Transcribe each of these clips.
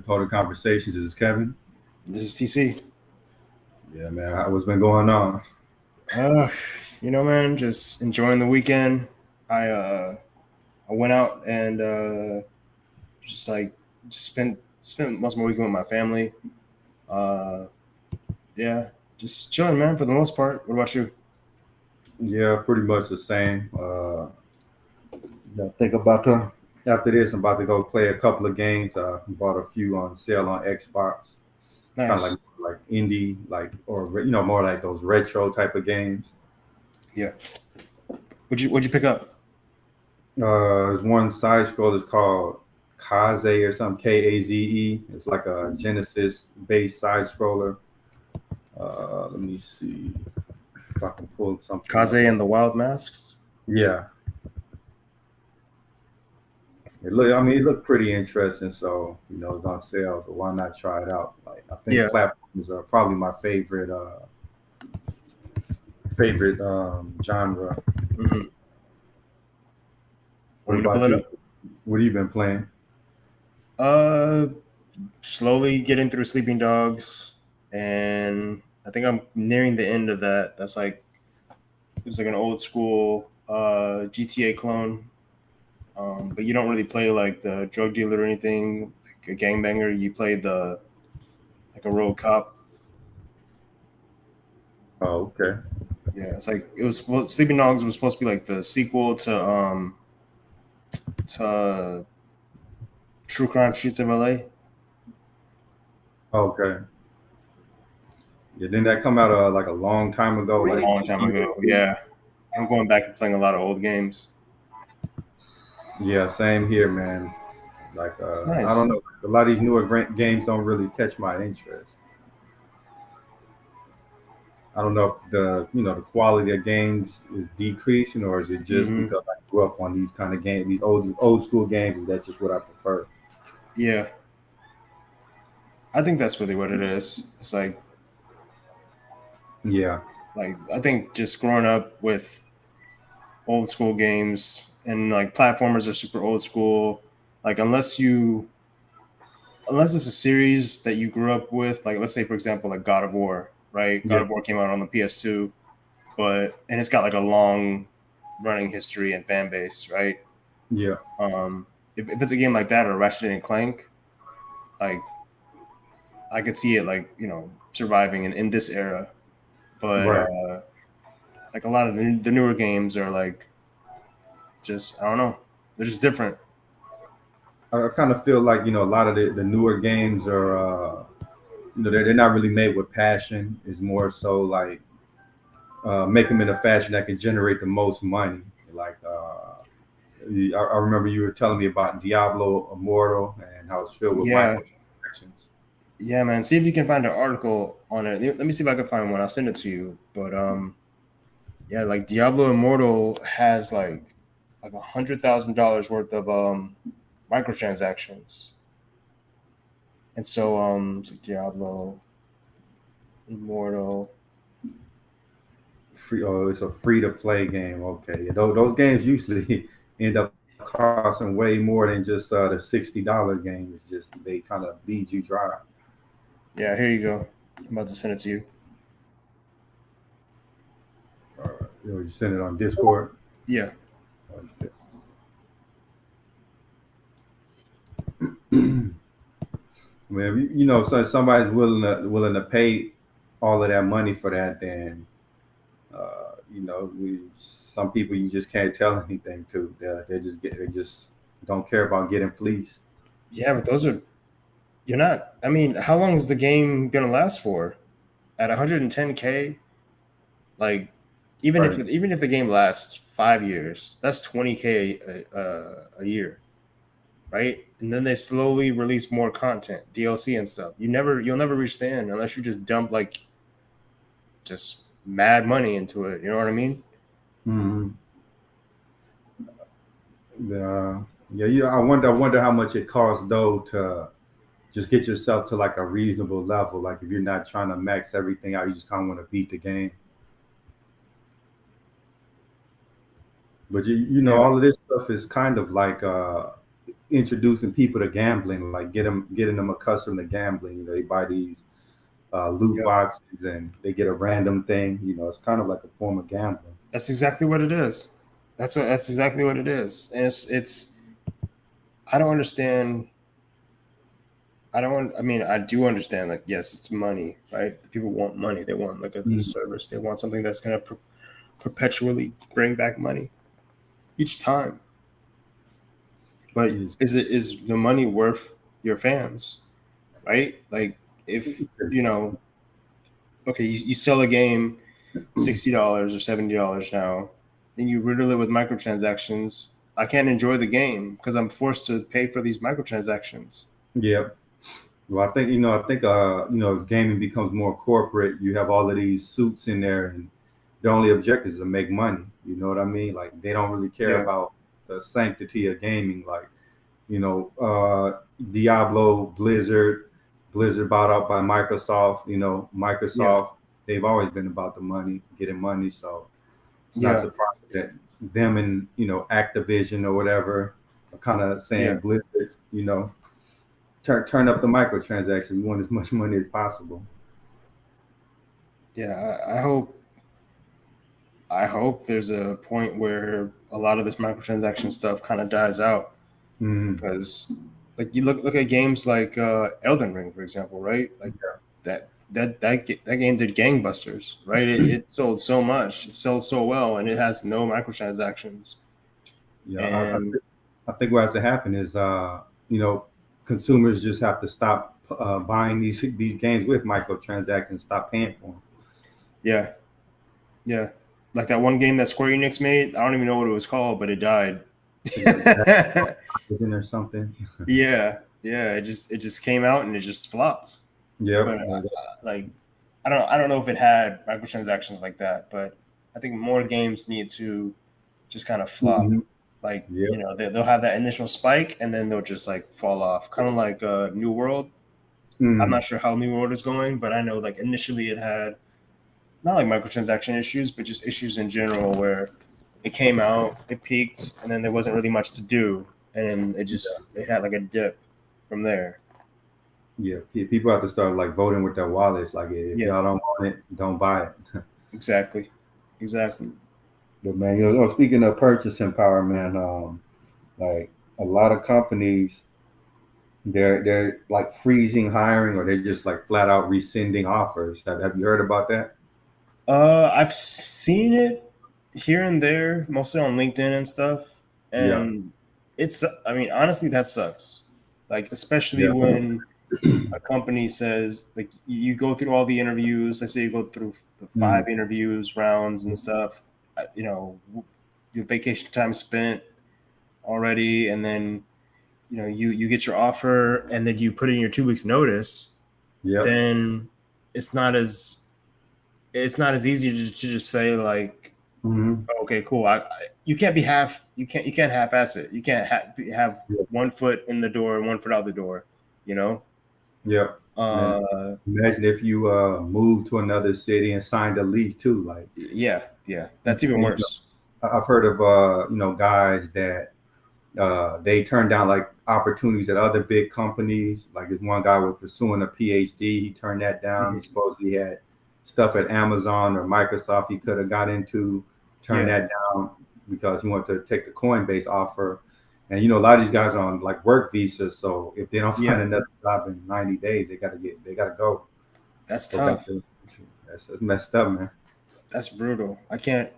Uncoded Conversations. This is Kevin. This is TC. Yeah, man. What's been going on? Uh, man, just enjoying the weekend. I uh I went out and just like just spent most of my weekend with my family. Uh, yeah, just chilling, man, for the most part. What about you? Yeah, pretty much the same. Think about after this. I'm about to go play a couple of games. Bought a few on sale on Xbox. Kind of Nice. like indie, or more like those retro type of games. Yeah. What'd you pick up? There's one side scroll that's called Kaze or something, Kaze. It's like a Genesis based side scroller. Let me see if I can pull something Kaze up. and the Wild Masks. Yeah, it looked pretty interesting. So it's on sale. So why not try it out? Like I think Yeah. platforms are probably my favorite genre. hmm What Want me to pull about it you? up? What have you been playing? Uh, Slowly getting through Sleeping Dogs, and I think I'm nearing the end of that. It was like an old school GTA clone. But you don't really play like the drug dealer or anything, like a gangbanger. You play the like a road cop. Oh, okay. Yeah, Sleeping Dogs was supposed to be like the sequel to True Crime Streets of LA. Okay. Yeah, didn't that come out like a long time ago? A Like long time ago. Yeah, I'm going back and playing a lot of old games. yeah, same here, man. Like I don't Nice. know, a lot of these newer games don't really catch my interest. I don't know if the quality of games is decreasing or is it just hmm because I grew up on these kind of games, these old school games, and that's just what I prefer. Yeah, I think that's really what it is. It's Yeah, like I think just growing up with old school games and like platformers are super old school. Like unless it's a series that you grew up with, like let's say for example like God of War, right? God yeah, of War came out on the PS2, and it's got like a long running history and fan base, right? yeah. If it's a game like that or Ratchet and Clank, like I could see it like surviving in this era, but Right. like a lot of the newer games are like just I don't know, they're just different. I kind of feel like a lot of the newer games are they're not really made with passion. It's more so like make them in a fashion that can generate the most money. Like I remember you were telling me about Diablo Immortal and how it's filled with Yeah, microtransactions. yeah, man. See if you can find an article on it. Let me see if I can find one. I'll send it to you. But yeah, like Diablo Immortal has like $100,000 worth of microtransactions, and so it's like Diablo Immortal. Free, oh, it's a free to play game. Okay, yeah, those games usually end up costing way more than just the $60 games. Just they kind of bleed you dry. Yeah, here you go. I'm about to send it to you. You send it on Discord. Yeah, Okay. Man, so somebody's willing to pay all of that money for that, then some people you just can't tell anything to. They just don't care about getting fleeced. yeah, but those are you're not. I mean, how long is the game gonna last for? At 110K, like Right. even if the game lasts 5 years, that's 20K a year, right? And then they slowly release more content, DLC and stuff. You'll never reach the end unless you just dump like just mad money into it. You know what I mean? Mm-hmm. Yeah, yeah. I wonder how much it costs though to just get yourself to like a reasonable level. Like if you're not trying to max everything out, you just kind of want to beat the game. But Yeah. all of this stuff is kind of like introducing people to gambling, like getting them accustomed to gambling. You know, they buy these loot Yep. boxes and they get a random thing. You know, it's kind of like a form of gambling. That's exactly what it is. That's exactly what it is. And it's I don't understand. I don't want. I mean, I do understand. Like, yes, it's money, right? People want money. They want like a Mm. service. They want something that's gonna perpetually bring back money each time. But Is is the money worth your fans, right? Like, if you know, okay, you sell a game $60 or $70 now, then you riddle it with microtransactions. I can't enjoy the game because I'm forced to pay for these microtransactions. yeah. Well, I think as gaming becomes more corporate, you have all of these suits in there, and the only objective is to make money. You know what I mean? Like they don't really care Yeah, about the sanctity of gaming. Like Diablo, Blizzard bought out by Microsoft. You know, yeah, Microsoft, they've always been about the money, getting money. So it's not yeah, surprising that them and Activision or whatever are kind of yeah, saying Blizzard, turn up the microtransaction. We want as much money as possible. yeah. I hope there's a point where a lot of this microtransaction stuff kind of dies out Mm-hmm. because, like, you look at games like Elden Ring, for example, right? Like that game did gangbusters, right? It sold so much, it sells so well, and it has no microtransactions. Yeah, And I think what has to happen is, you know, consumers just have to stop buying these games with microtransactions, stop paying for yeah, yeah, like that one game that Square Enix made. I don't even know what it was called, but it died. them. Or something. Yeah, yeah. It just came out and it just flopped. Yep. But like, I don't know if it had microtransactions like that, but I think more games need to just kind of flop. Mm-hmm. Like, Yep. they'll have that initial spike and then they'll just like fall off, kind of like New World. I'm Mm. not sure how New World is going, but I know like initially it had not like microtransaction issues, but just issues in general where it came out, it peaked, and then there wasn't really much to do, and then it had like a dip from there. Yeah. People have to start like voting with their wallets. Like, if Yeah, y'all don't want it, don't buy it. exactly, exactly. But man, speaking of purchasing power, man, like a lot of companies, they're like freezing hiring, or they're just like flat out rescinding offers. Have you heard about that? I've seen it here and there, mostly on LinkedIn and stuff, Yeah, and I mean, honestly, that sucks. Like, especially yeah, when a company says like you go through all the interviews. Let's say you go through the mm, 5 interviews rounds and stuff. Your vacation time spent already, and then you get your offer, and then you put in your 2 weeks notice. yep, Then it's not as it's not as easy to just say like, mm-hmm, okay, cool. You can't half ass it. You can't have yep, 1 foot in the door and 1 foot out the door. You know. yep. And Uh, imagine if you moved to another city and signed a lease too. Like, Yeah, yeah, that's even you worse. I've heard of guys that they turned down like opportunities at other big companies. Like this one guy was pursuing a PhD, he turned that down. He Hmm. supposedly had stuff at Amazon or Microsoft he could have got into, turned Yeah, that down because he wanted to take the Coinbase offer. And a lot of these guys are on like work visas, so if they don't find yeah, another job in 90 days, they gotta that's go back tough. to the country. That's messed up, man. That's brutal. I can't.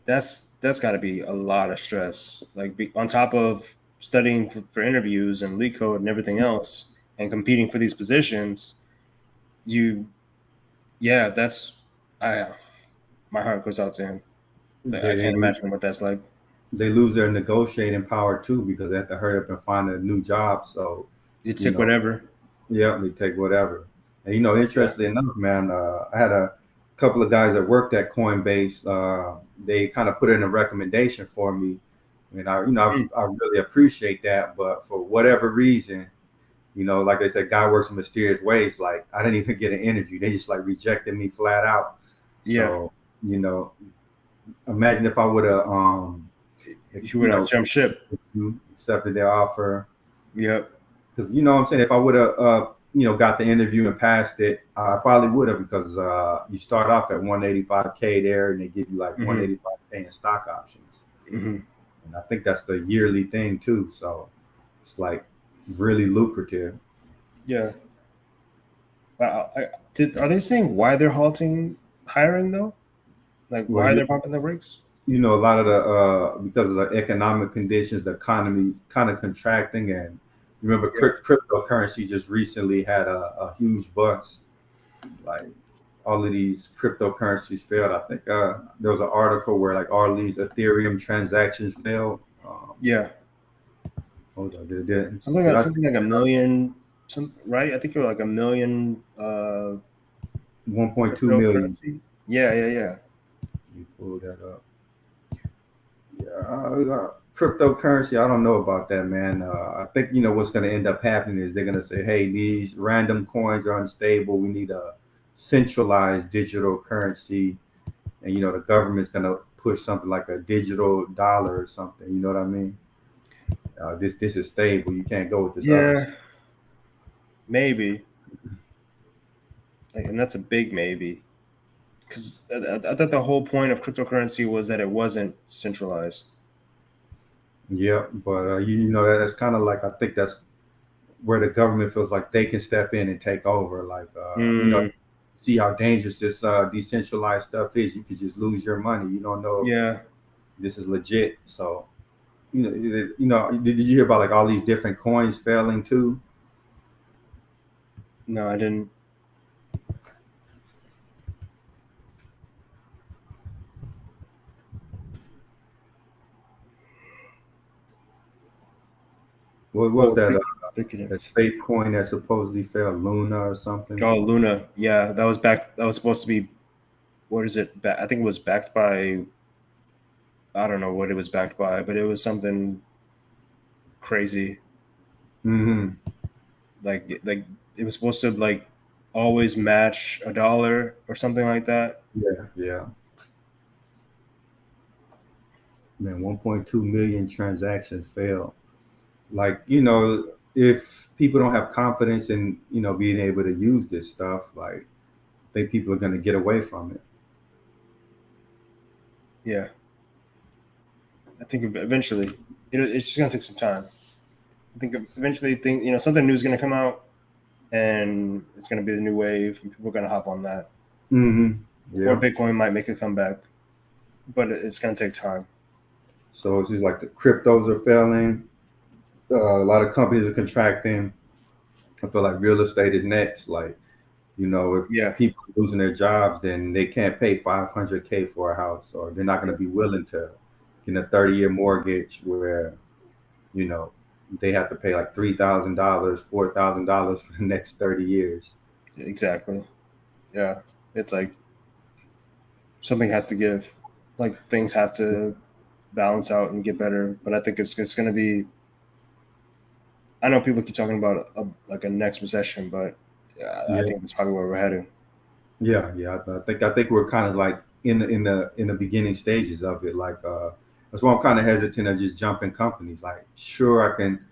That's got to be a lot of stress. Like, on top of studying for interviews and leak code and everything else, and competing for these positions, you, yeah, that's I. My heart goes out to him. I They can't imagine what that's like. they lose their negotiating power too because they have to hurry up and find a new job. So, You you took know, whatever. yeah, they take whatever. And Yeah, interestingly enough, man, I had a couple of guys that worked at Coinbase. They kind of put in a recommendation for me, and Mm. I really appreciate that. But for whatever reason, like they said, God works in mysterious ways. Like I didn't even get an interview; they just like rejected me flat out. yeah, So, you know, imagine if I would have You you would know, jump ship. accepted their offer. Yep. Because you know what I'm saying, if I would have got the interview and passed it, I probably would have, because you start off at 185K there, and they give you like Hmm. 185K in stock options, Hmm. and I think that's the yearly thing too. So it's like really lucrative. Yeah. Are they saying why they're halting hiring though? Like Well, why they're pumping the brakes? a lot of the because of the economic conditions, the economy kind of contracting, and remember Yeah. cryptocurrency just recently had a huge bust. Like all of these cryptocurrencies failed. I think there was an article where like all these Ethereum transactions failed. Yeah. Hold on, did I say Something like a million. Some right? I think it was like a million 1.2 million? cryptocurrency. Yeah. Yeah. Yeah. Let me pull that up. Yeah, cryptocurrency. I don't know about that, man. I think what's going to end up happening is they're going to say, "Hey, these random coins are unstable. We need a centralized digital currency," and the government's going to push something like a digital dollar or something. You know what I mean? This is stable. You can't go with this other. Yeah. Maybe. Like, and that's a big maybe. Because I thought the whole point of cryptocurrency was that it wasn't centralized. Yeah, but that's kind of like, I think that's where the government feels like they can step in and take over. Like Mm, see how dangerous this decentralized stuff is. You could just lose your money. You don't know yeah. if this is legit. So did you hear about like all these different coins failing too? No, I didn't. What was Oh, that? thinking of. That faith coin that supposedly fell, Luna or something. Oh, Luna. Yeah, that was back. That was supposed to be. What is it? I think it was backed by. I don't know what it was backed by, but it was something crazy. Hmm. Like it was supposed to like always match a dollar or something like that. Yeah, yeah. Man, 1.2 million transactions failed. Like if people don't have confidence in being able to use this stuff, like I think people are going to get away from it. Yeah, I think eventually it's just gonna take some time. I think eventually, something new is gonna come out, and it's gonna be the new wave, and people are gonna hop on that. Hmm. Or Yeah. Bitcoin might make a comeback, but it's gonna take time. So it's just like the cryptos are failing. A lot of companies are contracting. I feel like real estate is next. Like if Yeah, people are losing their jobs, then they can't pay 500K for a house, or they're not going to be willing to get a 30-year mortgage where you know they have to pay like $3,000, $4,000 for the next 30 years. exactly. Yeah, it's like something has to give. Like things have to balance out and get better. But I think it's gonna be. I know people keep talking about like a next recession, but yeah, I Yeah, think that's probably where we're heading. yeah. I think we're kind of like in the beginning stages of it. Like that's why I'm kind of hesitant to just jump in companies. Like, sure, I can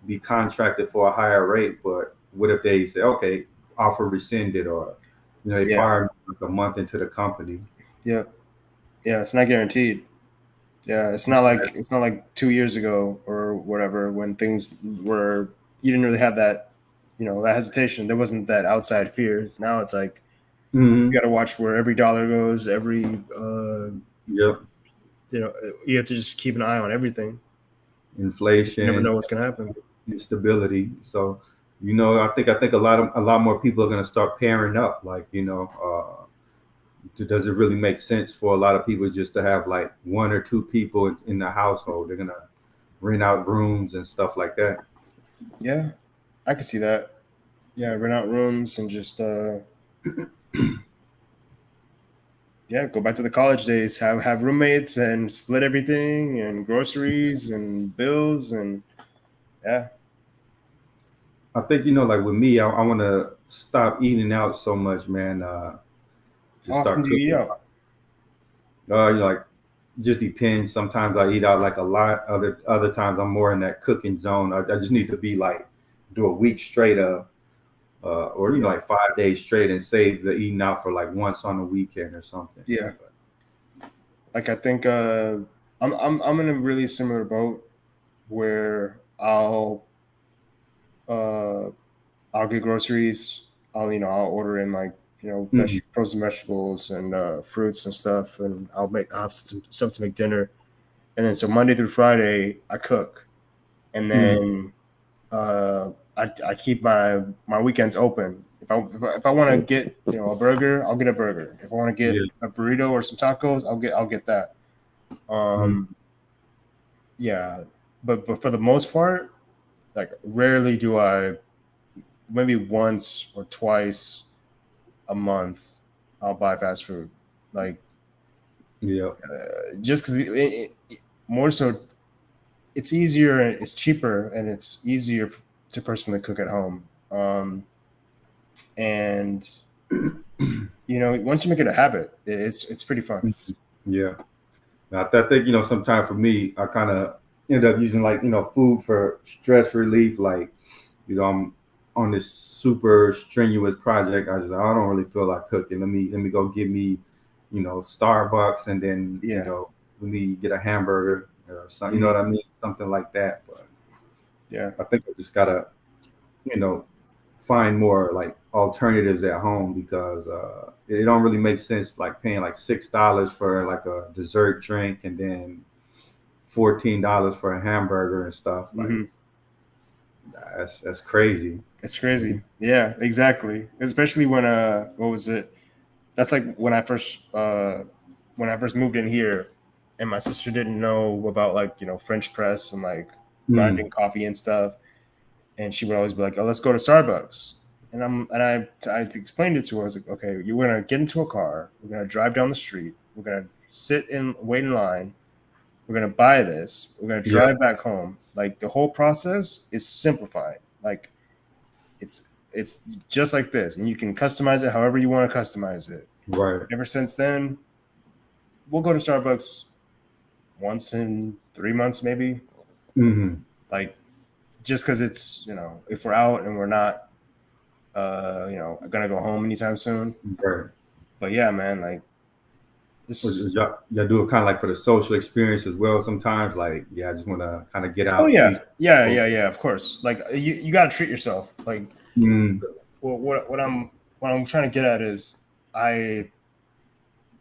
be contracted for a higher rate, but what if they say, okay, offer rescinded, or they Yeah, fire me like a month into the company? yeah, yeah. It's not guaranteed. Yeah, it's not like 2 years ago or whatever when things were you didn't really have that that hesitation. There wasn't that outside fear. Now it's like you Hmm. got to watch where every dollar goes. Yep. You know you have to just keep an eye on everything. You never Inflation, know what's gonna happen. instability. So, I think a lot more people are going to start pairing up. Like, does it really make sense for a lot of people just to have like one or two people in the household? They're going to rent out rooms and stuff like that. Yeah, I can see that. Yeah, rent out rooms and just yeah, go back to the college days. Have roommates and split everything and groceries and bills and yeah. I think like with me, I want to stop eating out so much, man. How Just often start do you eat cooking. out? Like just depends. Sometimes I eat out like a lot. Other times I'm more in that cooking zone. I just need to be like do a week straight of or Yeah, like 5 days straight and save the eating out for like once on a weekend or something. yeah. But, Like I think I'm in a really similar boat where uh I'll get groceries. I'll order in like mhm. frozen vegetables and fruits and stuff, and I'll have some stuff to make dinner. And then so Monday through Friday I cook, and Mhm. then I keep my weekends open. If I want to get a burger, I'll get a burger. If I want to Yeah. get a burrito or some tacos, I'll get that. Mhm. Um, yeah, but for the most part, like rarely do I. Maybe once or twice a month, I'll buy fast food. Like Yeah. just because more so, it's easier, it's cheaper, and it's easier to personally cook at home. And once you make it a habit, it's pretty fun. Yeah. I think sometimes for me, I kind of end up using like food for stress relief. Like I'm on this super strenuous project. I don't really feel like cooking. Let me go get me Starbucks and then Yeah, let me get a hamburger or something. You know hmm what I mean? Something like that. But yeah, I think I just gotta you know find more like alternatives at home because it don't really make sense like paying like $6 for like a dessert drink and then $14 for a hamburger and stuff. Like hmm that's crazy. it's crazy. Yeah, exactly. Especially when what was it? That's like when I first moved in here, and my sister didn't know about like French press and like Mm, grinding coffee and stuff, and she would always be like, "Oh, let's go to Starbucks." I explained it to her. I was like, "Okay, you're gonna get into a car. We're gonna drive down the street. We're gonna wait in line. We're gonna buy this. We're gonna yep. drive back home. Like the whole process is simplified. Like it's just like this, and you can customize it however you want to customize it." Right. Ever since then, we'll go to Starbucks once in 3 months, maybe. Hmm. Like just because it's if we're out and we're not gonna go home anytime soon. Right. But yeah, man, like this. Y'all do it kind of like for the social experience as well. Sometimes, like, yeah, I just want to kind of get Oh out, see yeah, some yeah, folks. yeah, yeah. Of course, like you got to treat yourself. Like Mm, what I'm trying to get at is I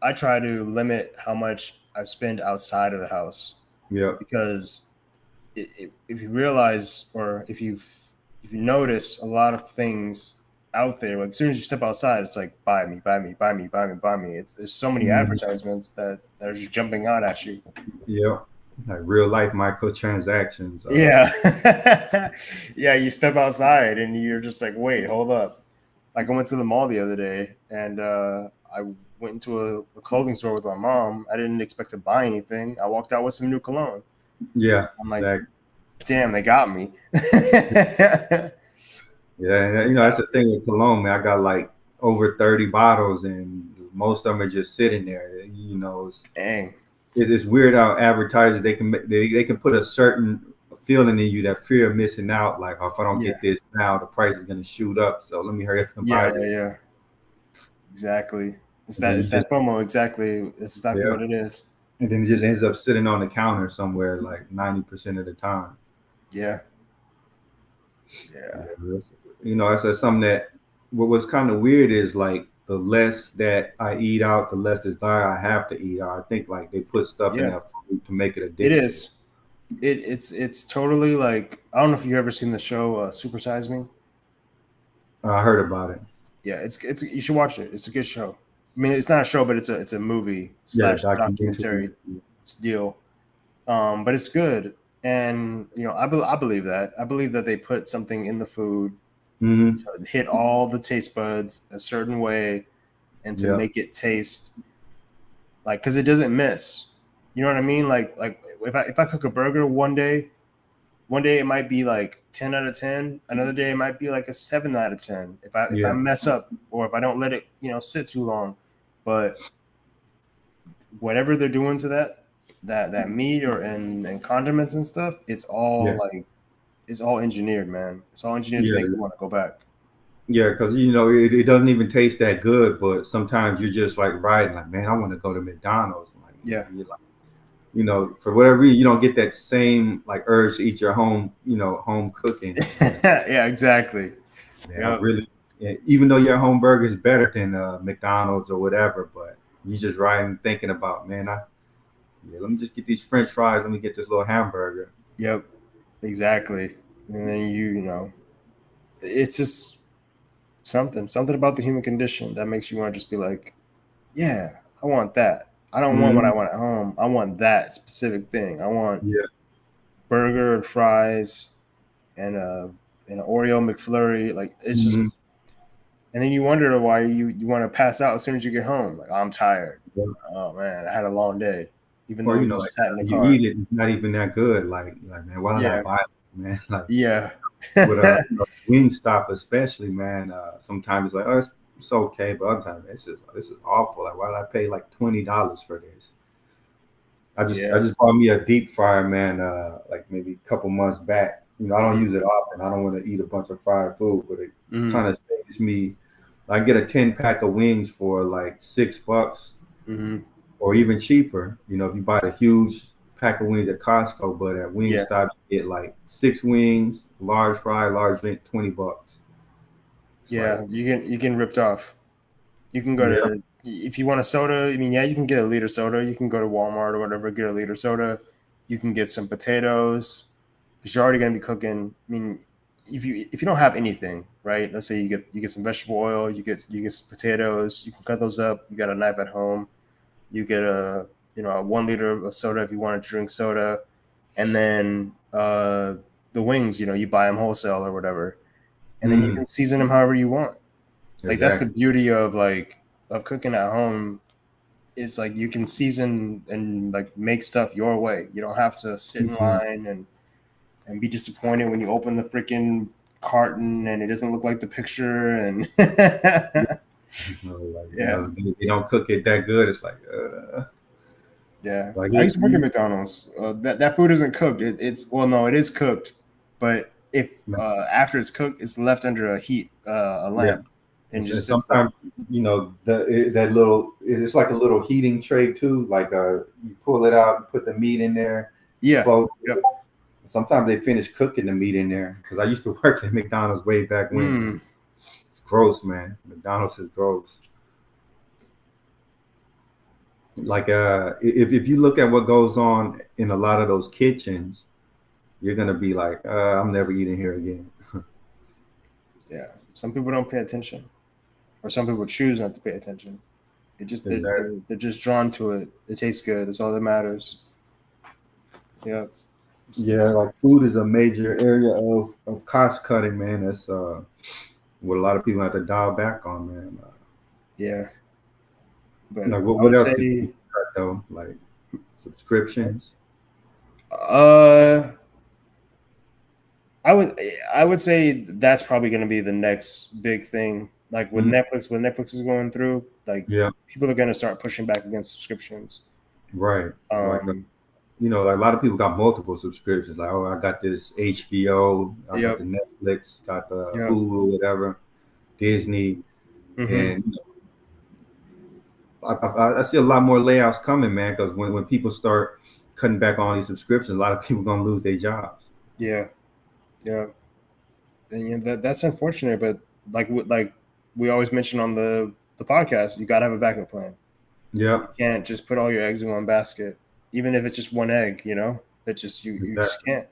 I try to limit how much I spend outside of the house yep. because if you realize or if you notice a lot of things out there, like as soon as you step outside, it's like buy me, buy me, buy me, buy me, buy me. There's so many Mm, advertisements that are just jumping out at you. yep. Like real life microtransactions. Yeah, yeah. You step outside and you're just like, wait, hold up. Like I went to the mall the other day and I went into a clothing store with my mom. I didn't expect to buy anything. I walked out with some new cologne. Yeah, I'm like, exactly. damn, they got me. Yeah, and that's the thing with cologne, man. I got like over 30 bottles, and most of them are just sitting there. Dang. It's weird how advertisers they can put a certain feeling in you, that fear of missing out. Like, oh, if I don't Yeah. get this now, the price is going to shoot up. So let me hurry up and Yeah, buy yeah, this. yeah. Exactly. It's And then it's that FOMO. Exactly. It's exactly yeah, what it is. and then it just ends up sitting on the counter somewhere like 90% of the time. Yeah. Yeah. Yeah, that's something that what was kind of weird is like the less that I eat out, the less desire I have to eat out. I think like they put stuff in Yeah. that food to make it It addictive. is. It's totally like I don't know if you've ever seen the show Super Size Me. I heard about it. Yeah, it's you should watch it. It's a good show. I mean, it's not a show, but it's a movie Yeah, the slash documentary. documentary deal. But it's good, and I believe that. I believe that they put something in the food Mm-hmm. to hit all the taste buds a certain way and to Yeah, make it taste like because it doesn't miss. You know what I mean? Like if I cook a burger one day it might be like 10 out of 10. Another day it might be like a 7 out of 10. If I yeah, mess up or if I don't let it sit too long, but whatever they're doing to that, that meat or and condiments and stuff, it's all Yeah, like it's all engineered, man. It's all engineered to make you yeah, want to go back. yeah. Because it doesn't even taste that good, but sometimes you're just like riding, like, man, I want to go to McDonald's. Like, Yeah. you're like, for whatever reason, you don't get that same like urge to eat your home, home cooking. And Yeah, exactly. man, I Yep. really, even though your home burger is better than McDonald's or whatever, but you just riding thinking about, man, let me just get these French fries. Let me get this little hamburger. Yep. Exactly. And then it's just something about the human condition that makes you want to just be like, yeah, I want that. I don't want what I Mm, want at home. I want that specific thing. I want yeah. burger and fries and an Oreo McFlurry. Like it's Hmm. just, and then you wonder why you want to pass out as soon as you get home. Like I'm tired. Oh man, I had a long day. Even though Or you like just sat in the you car. eat it, it's not even that good. Like man, why did I Yeah. buy it, man? Like Yeah. with Wingstop especially, man. Sometimes it's like, oh, it's okay, but other times this is awful. Like, why did I pay like $20 for this? I Yeah. just bought me a deep fryer, man. Like maybe a couple months back. I don't Mm-hmm. use it often. I don't want to eat a bunch of fried food, but it Mm-hmm. kind of saves me. I get a 10 pack of wings for like $6 Mm-hmm. or even cheaper. If you buy a huge pack of wings at Costco, but at Yeah. Wingstop you get like 6 wings, large fry, large drink, $20. It's like, Yeah. You get ripped off. You can go yeah, to if you want a soda. I mean, yeah, you can get a liter soda. You can go to Walmart or whatever, get a liter soda. You can get some potatoes because you're already going to be cooking. I mean, if you don't have anything, right? Let's say you get some vegetable oil, you get some potatoes. You can cut those up. You got a knife at home. You get a 1 liter of soda if you want to drink soda, and then the wings. You buy them wholesale or whatever, and then you mm, can season them however you want. Like that's the exactly. beauty of cooking at home. Is like you can season and like make stuff your way. You don't have to sit in Mhm. line and be disappointed when you open the freaking carton and it doesn't look like the picture and Like yeah, they don't cook it that good. It's like, yeah. like I it, used to work at McDonald's. That food isn't cooked. It's well, no, it is cooked, but if after it's cooked, it's left under a yeah. lamp, and And just sits there. sometimes that little it's like a little heating tray too. Like you pull it out, put the meat in there, Yeah. close Yep. it. Sometimes they finish cooking the meat in there because I used to work at McDonald's way back when. Mm, It's gross, man. McDonald's is gross. Like if you look at what goes on in a lot of those kitchens, you're gonna be like, I'm never eating here again. yeah. Some people don't pay attention, or some people choose not to pay attention. It just they're, Exactly. they're, they're just drawn to it. It tastes good. That's all that matters. Yeah. Yeah, like food is a major area of cost cutting, man. That's what a lot of people have to dial back on, man. Yeah. But Like I what would else could you say, cut though? Like subscriptions. uh, I would I would say that's probably going to be the next big thing. Like with Mhm. Netflix, what Netflix is going through, like Yeah, people are going to start pushing back against subscriptions. right. Like Um, like a lot of people got multiple subscriptions. Like, oh, I got this HBO, I got yep, the Netflix, got the yep, Hulu, whatever, Disney, hmm, and I see a lot more layoffs coming, man. Because when people start cutting back on these subscriptions, a lot of people gonna lose their jobs. yeah, yeah, and that's unfortunate. But like we always mention on the podcast, you got to have a backup plan. You Yep, can't just put all your eggs in one basket, even if it's just one egg. It just you just exactly. can't.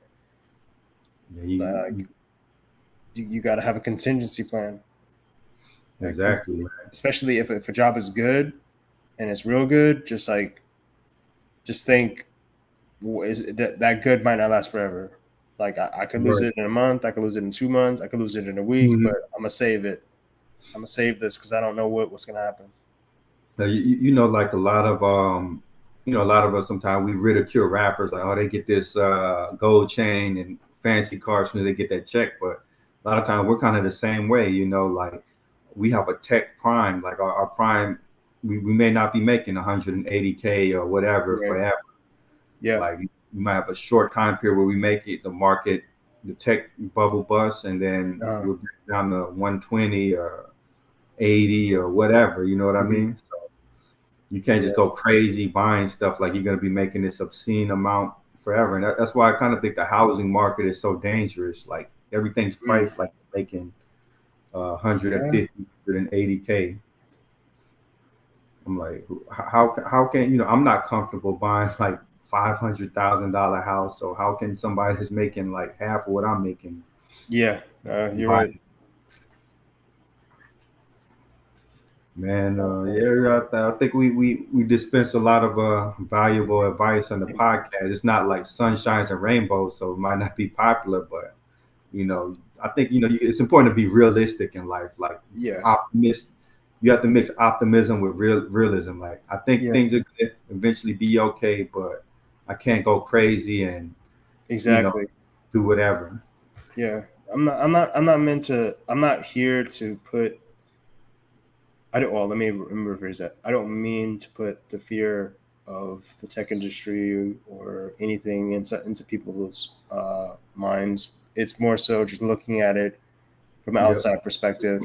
Yeah, Like you got to have a contingency plan. Like, 'cause exactly, man. especially if a job is good and it's real good, just think that good might not last forever. Like I could lose Right. it in a month, I could lose it in 2 months, I could lose it in a week, but Mhm. I'm gonna save it. I'm gonna save this because I don't know what's gonna happen. Now, like a lot of us sometimes we ridicule rappers like, oh, they get this gold chain and fancy cars when they get that check, but a lot of times we're kind of the same way. Like we have a tech prime, like our prime, we may not be making 180K or whatever Right. forever, Yeah. Like we might have a short time period where we make it, the market, the tech bubble bust, and then Uh, we'll get down to 120 or 80 or whatever. You know what I mhm. mean? So you can't just Yeah. go crazy buying stuff like you're going to be making this obscene amount forever. And that's why I kind of think the housing market is so dangerous. Like everything's Mm. priced like making Yeah. 150, 180K. I'm like, how can I'm not comfortable buying like $500,000 house. So how can somebody that's making like half of what I'm making Yeah. You're buy? right. Man, yeah, I think we dispense a lot of valuable advice on the podcast. It's not like sunshines and rainbows, so it might not be popular, but I think it's important to be realistic in life. Like Yeah. optimist, you have to mix optimism with realism. Like I think Yeah. things are gonna eventually be okay, but I can't go crazy and you know Exactly. do whatever. Yeah. I'm not meant to. I'm not here to put. I don't. Well, let me rephrase that. I don't mean to put the fear of the tech industry or anything into people's minds. It's more so just looking at it from an Yep, outside perspective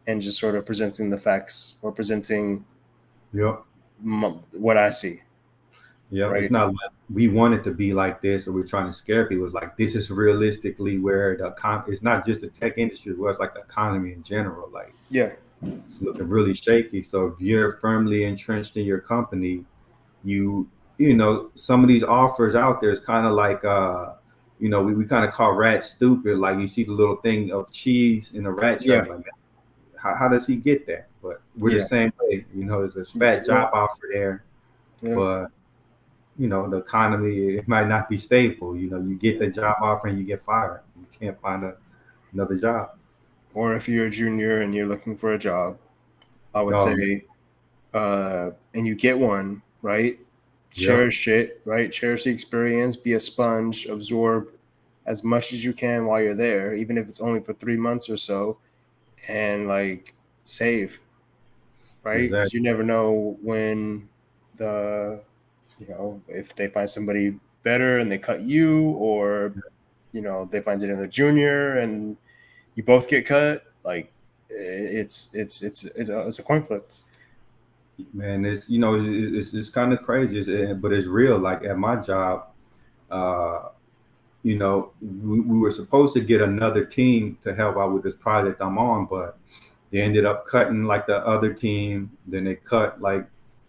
and just sort of presenting the facts or presenting yep. what I see. Yep, it's Right. not like we want it to be like this, or we're trying to scare people. It's like this is realistically where it's not just the tech industry, where it's like the economy in general. Like Yeah. it's looking really shaky. So if you're firmly entrenched in your company, you some of these offers out there is kind of like we kind of call rats stupid. Like you see the little thing of cheese in a rat Yeah. trap, like how does he get that? But we're the Yeah. same way. There's this fat Yeah. job offer there, Yeah. but the economy, it might not be stable. You get the job offer and you get fired. You can't find another job. Or if you're a junior and you're looking for a job, I would Oh, say, and you get one, right? yep, Cherish it, right? Cherish the experience, be a sponge, absorb as much as you can while you're there, even if it's only for 3 months or so, and like save, right? Because you exactly. never know when the, if they find somebody better and they cut you, or, they find another junior and you both get cut. Like it's a coin flip. Man, it's kind of crazy, but it's real. Like at my job, uh, we were supposed to get another team to help out with this project I'm on, but they ended up cutting like the other team. Then they cut like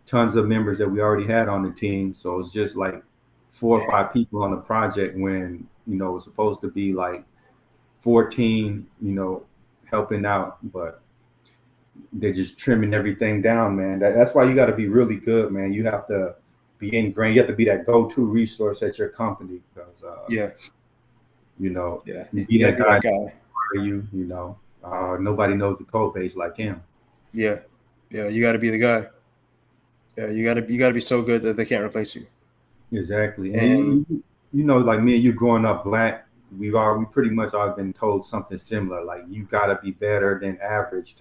tons of members that we already had on the team. So it's just like four or Damn. five people on the project when it was supposed to be like 14, helping out, but they're just trimming everything down, man. That's why you got to be really good, man. You have to be ingrained. You have to be that go-to resource at your company because, Yeah. you know, Yeah. you You be gotta that be guy that guy. for you, nobody knows the code base like him. Yeah. Yeah. You gotta be the guy. Yeah. You gotta be so good that they can't replace you. Exactly. And And like me and you growing up black, we pretty much all been told something similar. Like you got to be better than average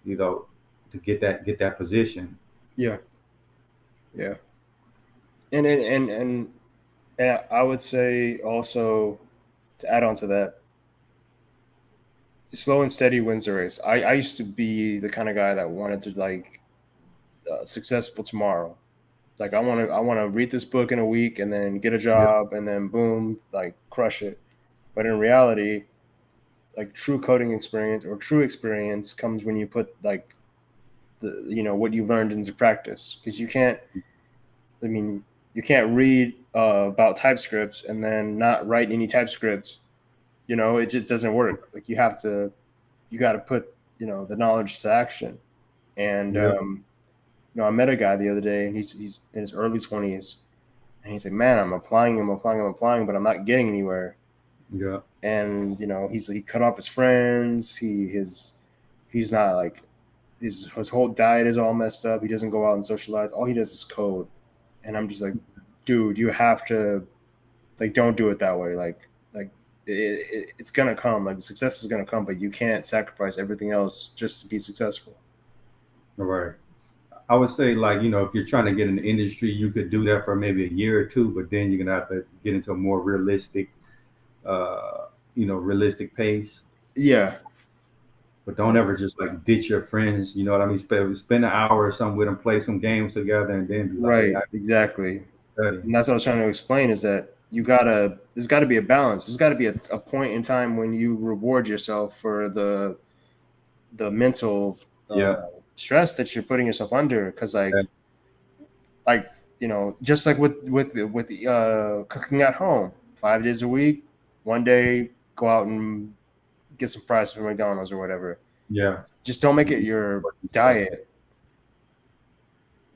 you know, to get that position. yeah. Yeah. And I would say also, to add on to that, slow and steady wins the race. I used to be the kind of guy that wanted to like successful tomorrow. Like I want to read this book in a week and then get a Yeah, job and then boom, like crush it. But in reality, like true coding experience or true experience comes when you put like what you learned into practice, because you can't, I mean, you can't read about TypeScript and then not write any TypeScript. It just doesn't work. Like you got to put the knowledge to action. And yeah, I met a guy the other day, and he's in his early 20s, and he's like, "Man, I'm applying, but I'm not getting anywhere." yeah. And he cut off his friends. He's not like, his whole diet is all messed up. He doesn't go out and socialize. All he does is code. And I'm just like, dude, you have to, like, don't do it that way. Like it's gonna come. Like, success is gonna come, but you can't sacrifice everything else just to be successful. All right. I would say like if you're trying to get in the industry, you could do that for maybe a year or two, but then you're gonna have to get into a more realistic, realistic pace. Yeah, But don't yeah, ever just like ditch your friends. You know what I mean? Spend an hour or something with them, play some games together, and then be like, "Hey, right, I exactly. studying." And that's what I was trying to explain is that there's gotta be a balance. There's gotta be a point in time when you reward yourself for the mental uh, Yeah, stress that you're putting yourself under. Because yeah, like just like with cooking at home, 5 days a week, one day go out and get some fries from McDonald's or whatever. yeah. Just don't make You it your support yourself. diet.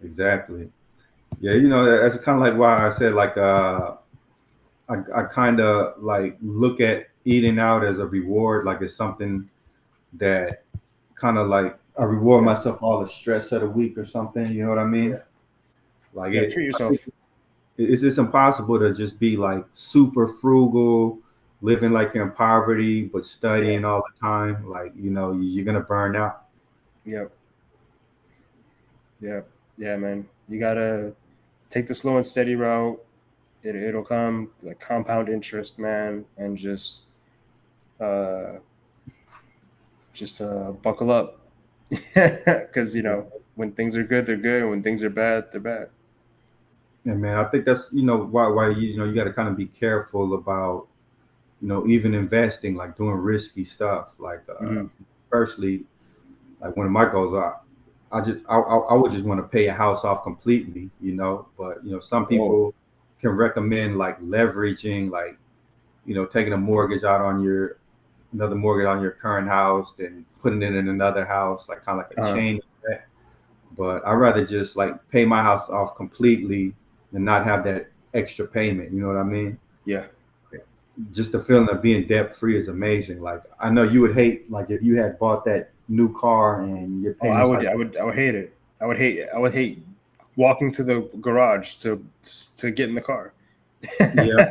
Exactly. Yeah, that's kind of like why I said like I kind of like look at eating out as a reward, like it's something that kind of like I reward Yeah, myself for all the stress of the week or something. You know what I yeah, mean? Like yeah. Treat I think yourself. it's impossible to just be like super frugal, living like you're in poverty, but Yeah, studying all the time. Like you're gonna burn out. yeah, yeah, yeah, man. You gotta take the slow and steady route. It'll come like compound interest, man, and uh just buckle up, because when things are good, they're good, and when things are bad, they're bad. And man, I think that's why you got to kind of be careful about even investing, like doing risky stuff. Like Hmm. firstly, like one of my goals are I would just want to pay a house off completely, but some Oh, people can recommend like leveraging, like taking a mortgage out on your another mortgage on your current house, then putting it in another house, like kind of like a uh, chain effect. But I'd rather just like pay my house off completely and not have that extra payment. You know what I mean? yeah. Just the feeling of being debt free is amazing. Like I know you would hate like if you had bought that new car and your Oh, I payments would, like I would, I would hate it. I would hate walking to the garage to get in the car. yeah.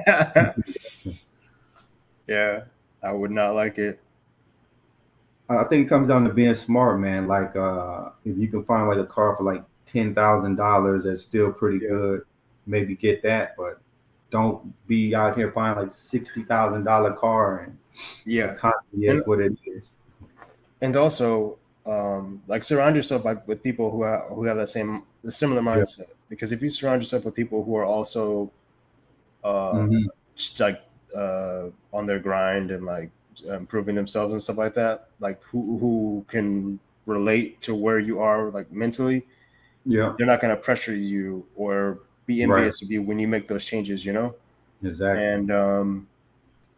Yeah, I would not like it. I think it comes down to being smart, man. Like if you can find like a car for like $10,000 that's still pretty Yeah, good, maybe get that, but don't be out here buying like $60,000 car and the yeah, economy and is what it is. and also like surround yourself with people who have the similar Yeah. mindset. Because if you surround yourself with people who are also uh, Hmm. just like on their grind and like improving themselves and stuff like that, like who can relate to where you are like mentally, Yeah. they're not going to pressure you or be Right. envious of you when you make those changes. Exactly.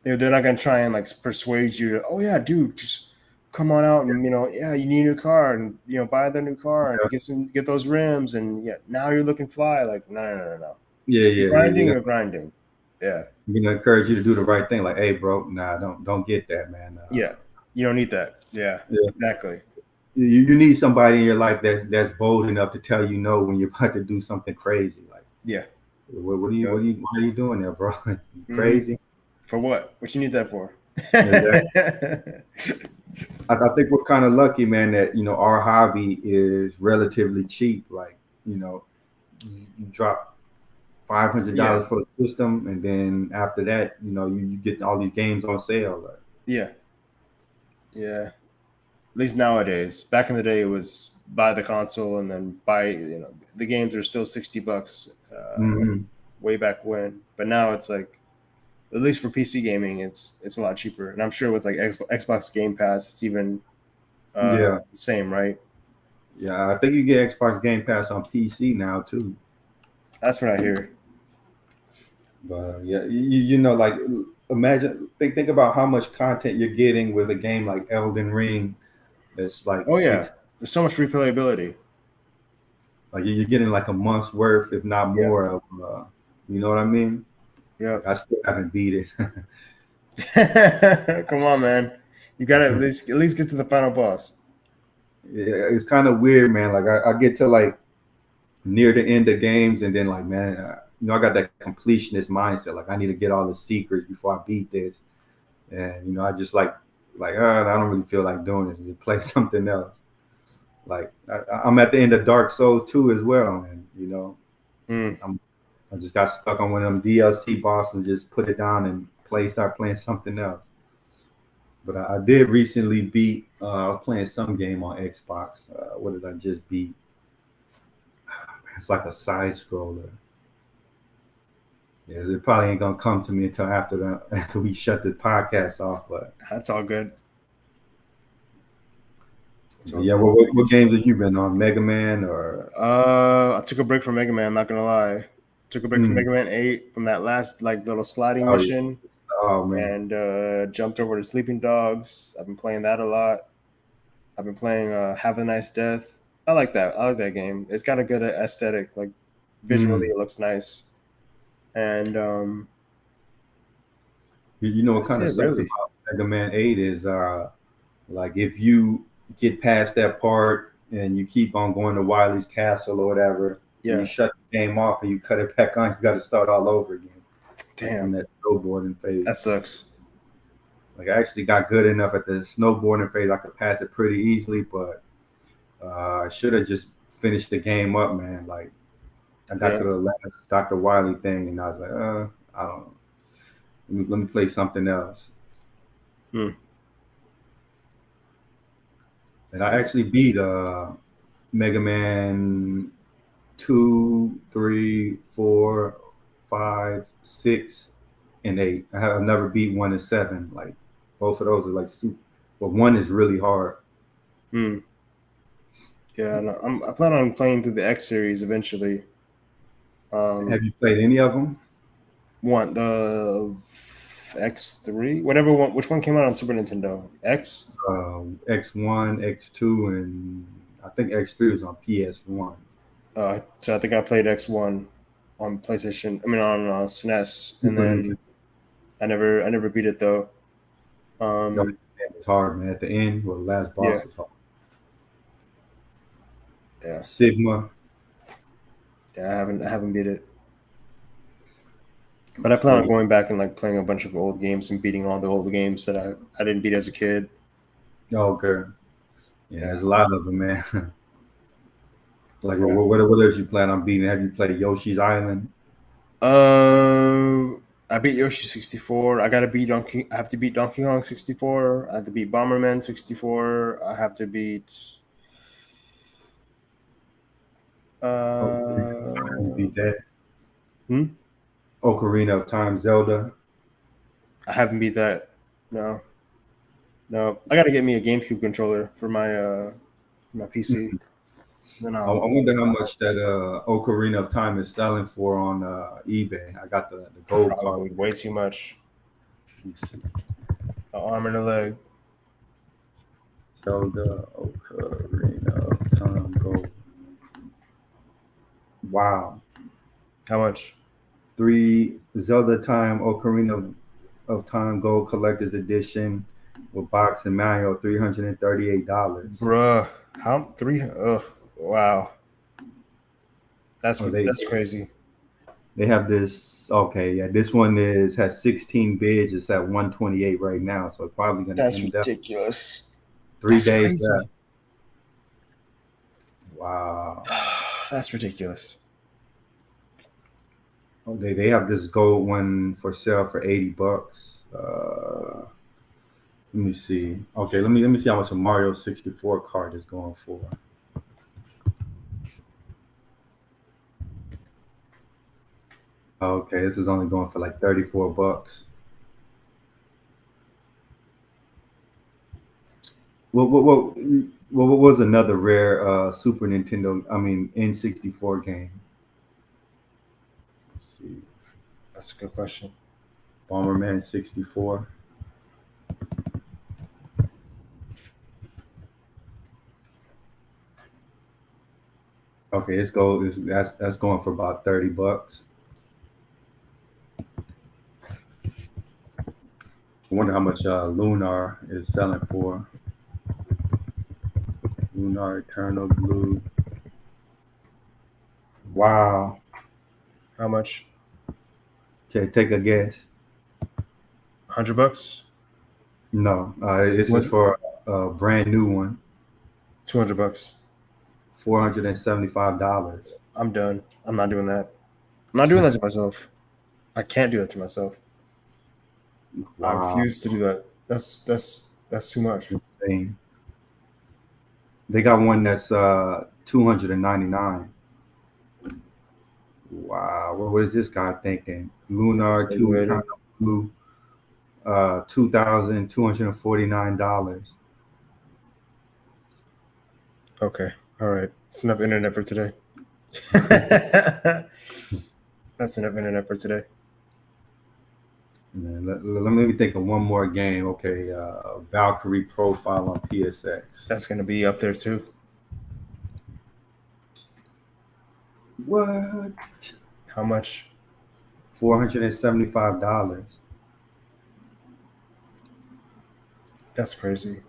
And they're not going to try and like persuade you to, oh yeah, dude, just come on out and yeah, you need a new car and buy the new car and Yeah. get those rims and yeah, now you're looking fly. Like no, no, no, no, no. Yeah. You're Yeah. Yeah. grinding, you're grinding. Yeah, Encourage you to do the right thing. Like, hey, bro, nah, don't get that, man. yeah. You don't need that. Yeah, Yeah. exactly. You need somebody in your life that's bold enough to tell you no when you're about to do something crazy. Like, Yeah. what Yep. are you why are you doing that, bro? You Hmm. crazy? For what? What you need that for? Exactly. I think we're kind of lucky, man, that our hobby is relatively cheap. Like, you drop Yeah, $500 for a system, and then after that, you get all these games on sale. Like, yeah, yeah. At least nowadays. Back in the day, it was buy the console and then buy. The games are still $60. hmm Way back when, but now it's like, at least for PC gaming, it's a lot cheaper. And I'm sure with like Xbox Game Pass, it's even yeah, the same, right? yeah. I think you get Xbox Game Pass on PC now too. That's what I hear. But yeah, like imagine think about how much content you're getting with a game like Elden Ring. That's like Oh yeah, six, there's so much replayability. like you're getting like a month's worth, if not Yeah, more. Of, you know what I mean? yeah. Like I still haven't beat it. Come on, man. You got to at least get to the final boss. Yeah, it's kind of weird, man. Like I get to like near the end of games, and then like, man, I got that completionist mindset. Like I need to get all the secrets before I beat this, and I just like I don't really feel like doing this. Just play something else. Like I'm at the end of Dark Souls 2 as well, and Mm. I'm I just got stuck on one of them DLC bosses and just put it down and start playing something else. But I did recently beat. I was playing some game on Xbox. What did I just beat? It's like a side scroller. Yeah, it probably ain't gonna come to me until after after we shut the podcast off. But That's all good. It's but all yeah, good. what games have you been on? Mega Man or? I took a break from Mega Man. Not gonna lie, took a break from Mm, Mega Man 8 from that last like little sliding oh yeah. mission, Oh man. and jumped over to Sleeping Dogs. I've been playing that a lot. I've been playing Have a Nice Death. I like that. I like that game. It's got a good aesthetic. Like visually, Mm. it looks nice. And You know what that's kind of it, sucks really. about Mega Man 8 is like if you get past that part and you keep on going to Wily's castle or whatever, and you Yeah. shut the game off and you cut it back on, you got to start all over again, like from Damn, that snowboarding phase. that sucks. Like I actually got good enough at the snowboarding phase, I could pass it pretty easily, but I should have just finished the game up, man. Like I got Yeah. to the last Dr. Wily thing, and I was like, I don't know. Let me play something else. Hmm. And I actually beat Mega Man 2, 3, 4, 5, 6, and 8. I have never beat 1 and 7. Like both of those are like super, but 1 is really hard. Hmm. Yeah. No, I plan on playing through the X series eventually. Have Um, you played any of them? want the X3, whatever one. Which one came out on Super Nintendo? X. X1, X2, and I think X3 is on PS1. So I think I played X1 on PlayStation. I mean on SNES, and Super then Nintendo. I never beat it though. No, Um, it's hard, man. At the end, well, the last yeah, boss is hard. yeah, Sigma. yeah. I haven't beat it, but I Let's plan on see. going back and like playing a bunch of old games and beating all the old games that I didn't beat as a kid. Oh, good. Yeah, Yeah, there's a lot of them, man. Like, yeah. what else you plan on beating? Have you played Yoshi's Island? I beat Yoshi 64. I gotta beat Donkey. I have to beat Donkey Kong 64. I have to beat Bomberman 64. I have to beat. Ocarina of Time, you Uh, beat that. hmm? Ocarina of Time, Zelda. I haven't beat that. No, no. I gotta get me a GameCube controller for my PC. Then I wonder how much that Ocarina of Time is selling for on eBay. I got the gold card. probably way too much. Let me see. An arm and a leg. Zelda Ocarina of Time gold. Wow. How much? Three Zelda Time of Time Gold Collector's Edition with box and manual, $338. Bruh. How three? Ugh. Wow. That's Oh, they that's crazy. they have this. Okay, yeah, this one has 16 bids. It's at 128 right now, so it's probably going to That's end up ridiculous. three That's days crazy. left. Wow. That's ridiculous. Oh, they have this gold one for sale for $80. Let me see. Okay, let me see how much a Mario 64 card is going for. Okay, this is only going for like $34. What was another rare Super Nintendo? I mean N64 game. Let's see, That's a good question. Bomberman 64. Okay, it's go. That's going for about $30. I wonder how much Lunar is selling for. Lunar Eternal Blue. Wow. How much? Take a guess. $100. No, this is What? for a brand new one. $200. $475. I'm done. I'm not doing that. I'm not doing that to myself. I can't do that to myself. I Wow, refuse to do that. That's too much. insane. They got one that's 299. Wow, what is this guy thinking? Lunar two kind Simulator. of blue, $2,249. Okay. All right. That's enough internet for today. That's enough internet for today. Man, let me think of one more game. Okay, Valkyrie Profile on PSX. That's gonna be up there too. What? How much? $475. That's crazy.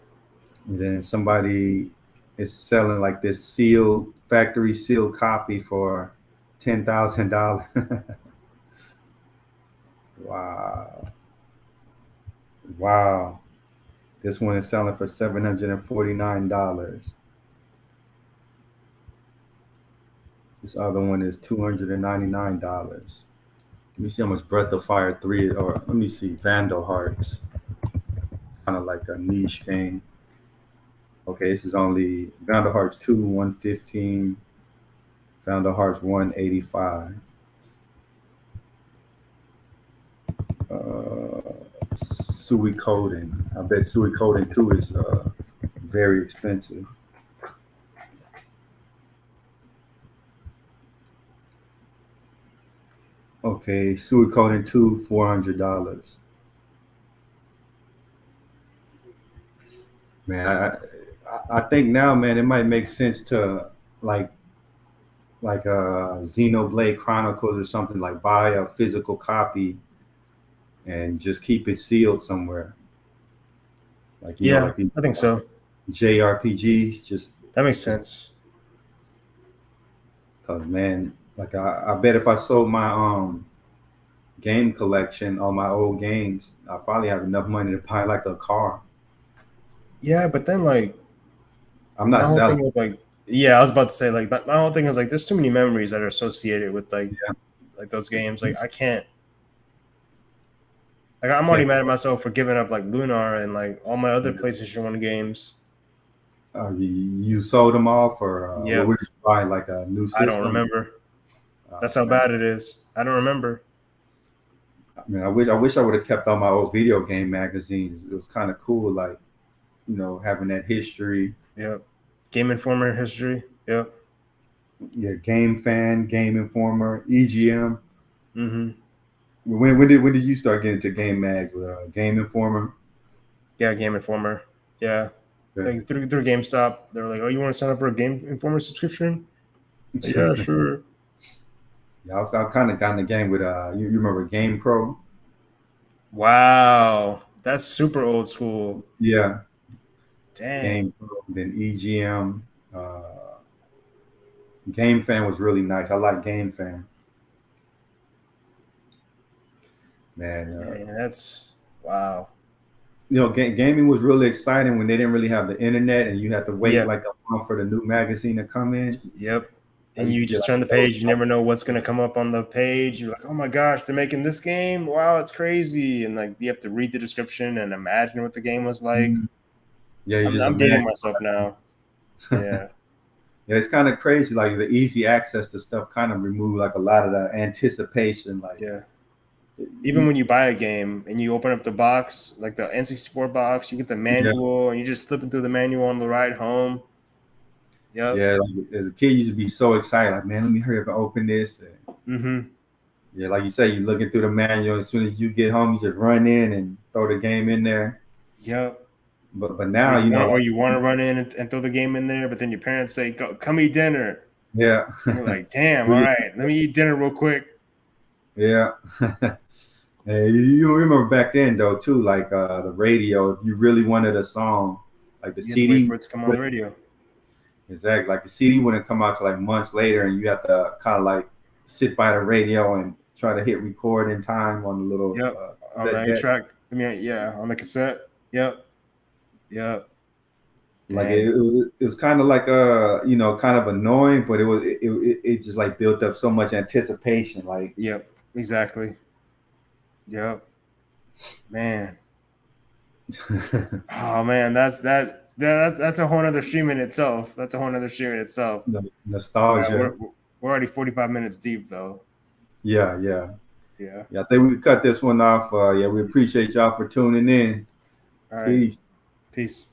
And then somebody is selling like this sealed, factory sealed copy for $10,000. Wow. Wow. This one is selling for $749. This other one is $299. Let me see how much Breath of Fire 3, or let me see, Vandal Hearts. Kind of like a niche game. Okay, this is only Vandal Hearts 2, 115, Vandal Hearts 185. Uh, Suikoden. I bet Suikoden 2 is very expensive. Okay, Suikoden 2, $400. Man, I think now, man, it might make sense to like Xenoblade Chronicles or something, like buy a physical copy and just keep it sealed somewhere. Like Yeah, like these I think so. JRPGs, That makes just sense. cause man, like I bet if I sold my game collection, all my old games, I probably have enough money to buy like a car. Yeah, but then like I'm my not whole selling. thing with like yeah, I was about to say like but my whole thing is like there's too many memories that are associated with Yeah, like those games. Like I can't like I'm already can't. mad at myself for giving up like Lunar and like all my other PlayStation 1 games. You sold them off, or what Yep. would you buy like a new I don't system? remember. That's Oh how man, bad it is. I don't remember. I wish I would have kept all my old video game magazines. It was kind of cool, like having that history. Yep. Game Informer history. Yep. Yeah, Game Fan, Game Informer, EGM. Mm-hmm. When did you start getting into game mags with Game Informer? Yeah, Game Informer. Yeah. Yeah. Like through GameStop, they were like, "Oh, you want to sign up for a Game Informer subscription?" Like, yeah, sure. Yeah, I kind of got in the game with you remember Game Pro? Wow, that's super old school. Yeah, Dang. Game Pro, then EGM. Uh, Game Fan was really nice. I like Game Fan. Man, Dang, that's wow. gaming was really exciting when they didn't really have the internet and you had to wait Yeah. like a month for the new magazine to come in. Yep. I And used you to get just like turn the so page, you never know what's gonna come up on the page. You're like, oh my gosh, they're making this game. Wow, it's crazy. And like you have to read the description and imagine what the game was like. excited. Yeah, you just I'm imagine. dating myself now. Yeah. Yeah, it's kind of crazy. Like the easy access to stuff kind of remove like a lot of the anticipation. Like, Yeah. Even you, when you buy a game and you open up the box, like the N64 box, you get the yeah, manual and you just flipping through the manual on the ride home. Yep. yeah. Like, as a kid, you used to be so excited. Like, man, let me hurry up and open this. And, Mm-hmm. yeah, like you say, you're looking through the manual. As soon as you get home, you just run in and throw the game in there. Yep. But now, Or like, you want to run in and throw the game in there, but then your parents say, "Go, come eat dinner." yeah, And you're like, "Damn, all really, right, let me eat dinner real quick." yeah. Hey, you remember back then though too, like the radio. If you really wanted a song, like the You have to wait CD, for it to come on the radio. exactly, like the CD wouldn't come out till like months later, and you have to kind of like sit by the radio and try to hit record in time on the little Yep. On the cassette eight deck. track. I mean, yeah, on the cassette. Yep. Yep. Like Dang. it was kind of like you know, kind of annoying, but it just like built up so much anticipation. Like Yep. Exactly. Yep. Man. Oh man, that's a whole other stream in itself. That's a whole other stream in itself. nostalgia. We're already 45 minutes deep though. Yeah, yeah, Yeah. yeah. I think we could cut this one off. Yeah, we appreciate y'all for tuning in. All right. Peace. Peace.